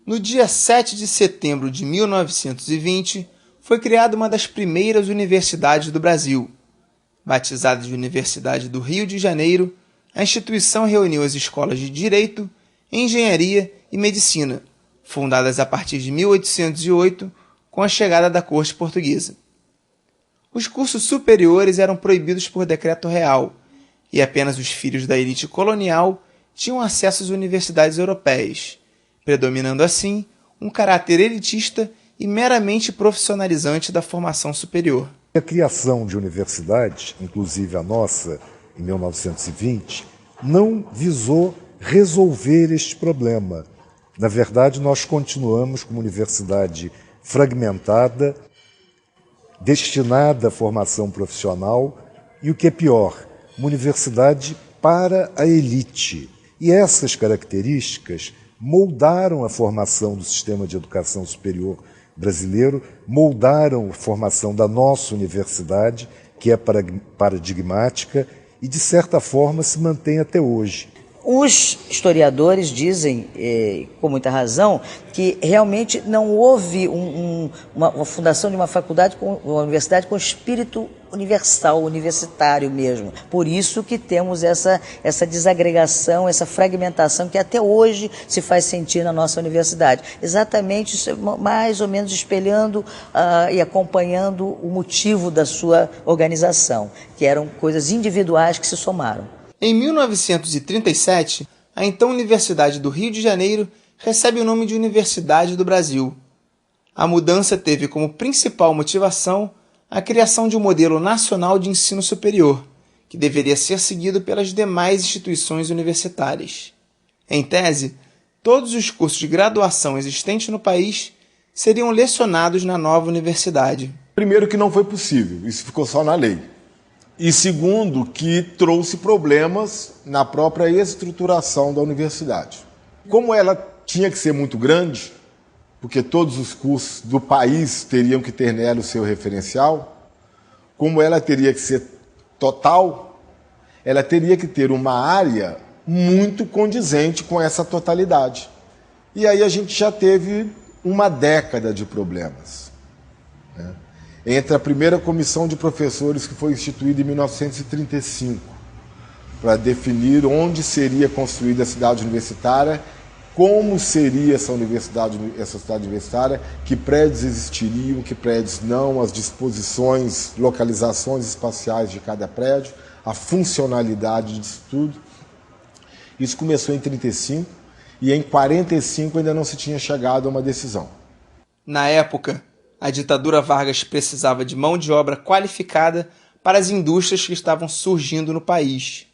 No dia 7 de setembro de 1920, foi criada uma das primeiras universidades do Brasil. Batizada de Universidade do Rio de Janeiro, a instituição reuniu as escolas de Direito, Engenharia e Medicina, fundadas a partir de 1808, com a chegada da corte portuguesa. Os cursos superiores eram proibidos por decreto real, e apenas os filhos da elite colonial tinham acesso às universidades europeias, predominando assim um caráter elitista e meramente profissionalizante da formação superior. A criação de universidades, inclusive a nossa, em 1920, não visou resolver este problema. Na verdade, nós continuamos com uma universidade fragmentada, destinada à formação profissional e, o que é pior, uma universidade para a elite. E essas características moldaram a formação do sistema de educação superior brasileiro, moldaram a formação da nossa universidade, que é paradigmática e, de certa forma, se mantém até hoje. Os historiadores dizem, com muita razão, que realmente não houve uma fundação de uma faculdade, uma universidade com espírito universal, universitário mesmo. Por isso que temos essa desagregação, essa fragmentação que até hoje se faz sentir na nossa universidade. Exatamente, mais ou menos espelhando e acompanhando o motivo da sua organização, que eram coisas individuais que se somaram. Em 1937, a então Universidade do Rio de Janeiro recebe o nome de Universidade do Brasil. A mudança teve como principal motivação a criação de um modelo nacional de ensino superior, que deveria ser seguido pelas demais instituições universitárias. Em tese, todos os cursos de graduação existentes no país seriam lecionados na nova universidade. Primeiro, que não foi possível, isso ficou só na lei. E segundo, que trouxe problemas na própria estruturação da universidade. Como ela tinha que ser muito grande, porque todos os cursos do país teriam que ter nela o seu referencial, como ela teria que ser total, ela teria que ter uma área muito condizente com essa totalidade. E aí a gente já teve uma década de problemas, né? Entre a primeira comissão de professores, que foi instituída em 1935, para definir onde seria construída a cidade universitária, como seria essa cidade universitária, que prédios existiriam, que prédios não, as disposições, localizações espaciais de cada prédio, a funcionalidade disso tudo. Isso começou em 1935 e em 1945 ainda não se tinha chegado a uma decisão. Na época, a ditadura Vargas precisava de mão de obra qualificada para as indústrias que estavam surgindo no país.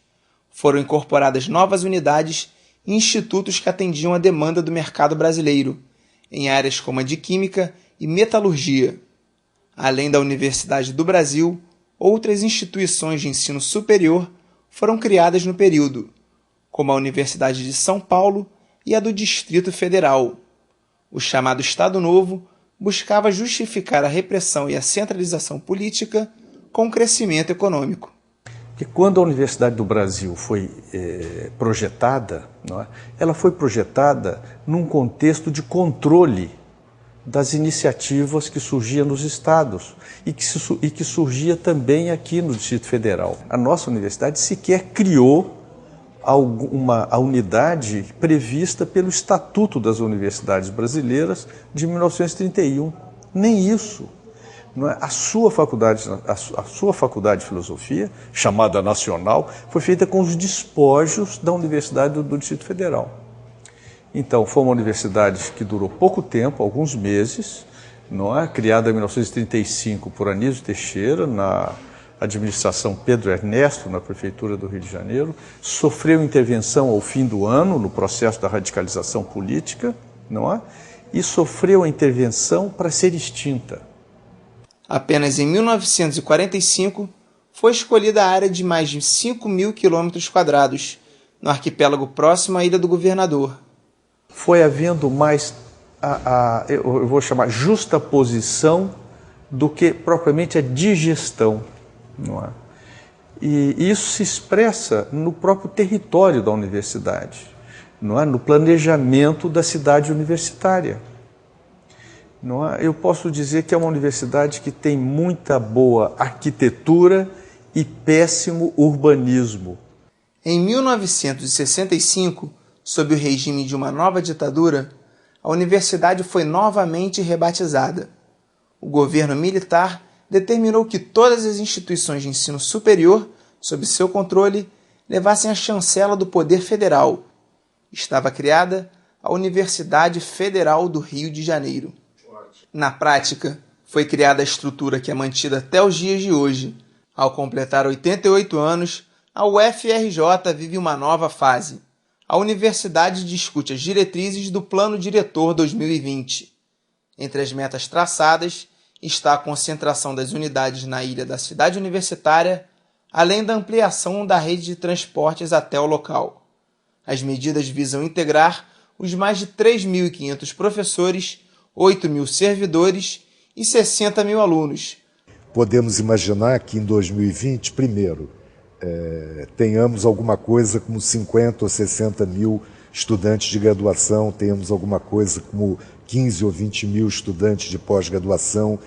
Foram incorporadas novas unidades e institutos que atendiam a demanda do mercado brasileiro, em áreas como a de Química e Metalurgia. Além da Universidade do Brasil, outras instituições de ensino superior foram criadas no período, como a Universidade de São Paulo e a do Distrito Federal. O chamado Estado Novo buscava justificar a repressão e a centralização política com o crescimento econômico. Que quando a Universidade do Brasil foi projetada, não é? Ela foi projetada num contexto de controle das iniciativas que surgiam nos estados e que surgia também aqui no Distrito Federal. A nossa universidade sequer criou a unidade prevista pelo Estatuto das Universidades Brasileiras de 1931. Nem isso. Não é? A sua faculdade de filosofia, chamada nacional, foi feita com os despojos da Universidade do Distrito Federal. Então, foi uma universidade que durou pouco tempo, alguns meses, não é? Criada em 1935 por Anísio Teixeira, na administração Pedro Ernesto, na Prefeitura do Rio de Janeiro, sofreu intervenção ao fim do ano, no processo da radicalização política, não é? E sofreu a intervenção para ser extinta. Apenas em 1945 foi escolhida a área de mais de 5.000 km², no arquipélago próximo à Ilha do Governador. Foi havendo mais, eu vou chamar, justaposição do que propriamente a digestão. Não é? E isso se expressa no próprio território da universidade. não é, no planejamento da cidade universitária. Não é? Eu posso dizer que é uma universidade que tem muita boa arquitetura e péssimo urbanismo. Em 1965, sob o regime de uma nova ditadura, a universidade foi novamente rebatizada. O governo militar determinou que todas as instituições de ensino superior, sob seu controle, levassem a chancela do poder federal. Estava criada a Universidade Federal do Rio de Janeiro. Na prática, foi criada a estrutura que é mantida até os dias de hoje. Ao completar 88 anos, a UFRJ vive uma nova fase. A universidade discute as diretrizes do Plano Diretor 2020. Entre as metas traçadas está a concentração das unidades na ilha da cidade universitária, além da ampliação da rede de transportes até o local. As medidas visam integrar os mais de 3.500 professores, 8.000 servidores e 60.000 alunos. Podemos imaginar que em 2020, primeiro, tenhamos alguma coisa como 50 ou 60 mil estudantes de graduação, tenhamos alguma coisa como 15 ou 20 mil estudantes de pós-graduação,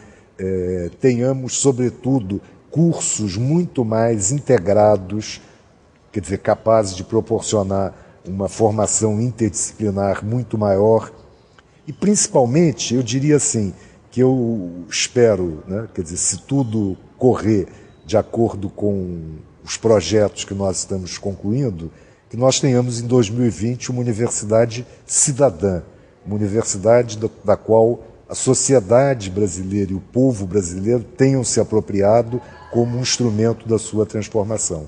tenhamos, sobretudo, cursos muito mais integrados, quer dizer, capazes de proporcionar uma formação interdisciplinar muito maior. E, principalmente, eu diria assim, que eu espero, né, quer dizer, se tudo correr de acordo com os projetos que nós estamos concluindo, que nós tenhamos em 2020 uma universidade cidadã, uma universidade da qual a sociedade brasileira e o povo brasileiro tenham se apropriado como um instrumento da sua transformação.